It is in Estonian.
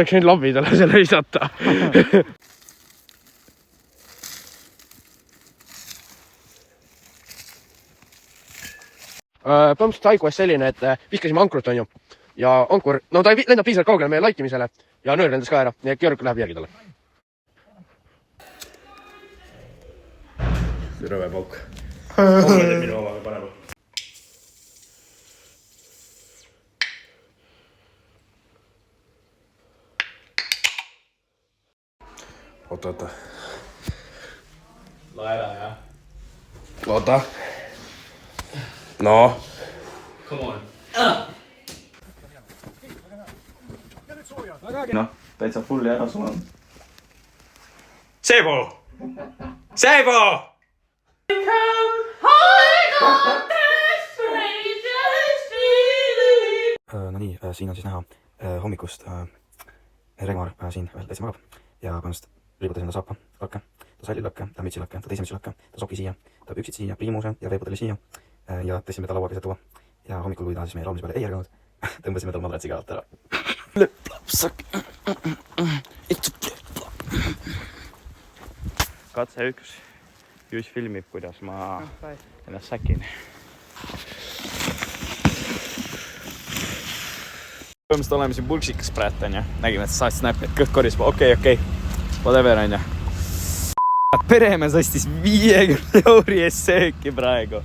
Eks neid lambid ole selle visata. Põhimõtteliselt haiguas selline, et viskasime ankrut, on ju. Ja ankur, no ta ei lendab piisavalt kaugele meie laitimisele ja nöör lendas ka ära. Nii et Georg läheb järgi talle. See rõve pauk. Komplendid minu omaga panema. Oota. Laera, jah. Oota. No. Come on. Noh, täitsa fulli ära suunanud. Seebo! Seebo! No nii, siin on siis näha hommikust Regmar siin veel täitsa magab ja põhimõtteliselt riibutas enda saapa lakke, ta sallilakke, ta mütsilakke, ta teise mütsilakke, ta soki siia, ta püksid siia, priimuse ja veepudeli siia ja tõstsime ta lauaga tuua ja hommikul, kui ta siis meie laulmise peale ei ärganud, tõmbasime tal madratsi ka alt ära. Katse 1. Jüss filmib, kuidas ma ennast säkin. Põhimõtteliselt oleme siin pulksikas praet, on ju. Nägime, et sa saad snappi, et kõht koris. Okei. Whatever, on ju. Peremees ostis 50 € eest sööki praegu.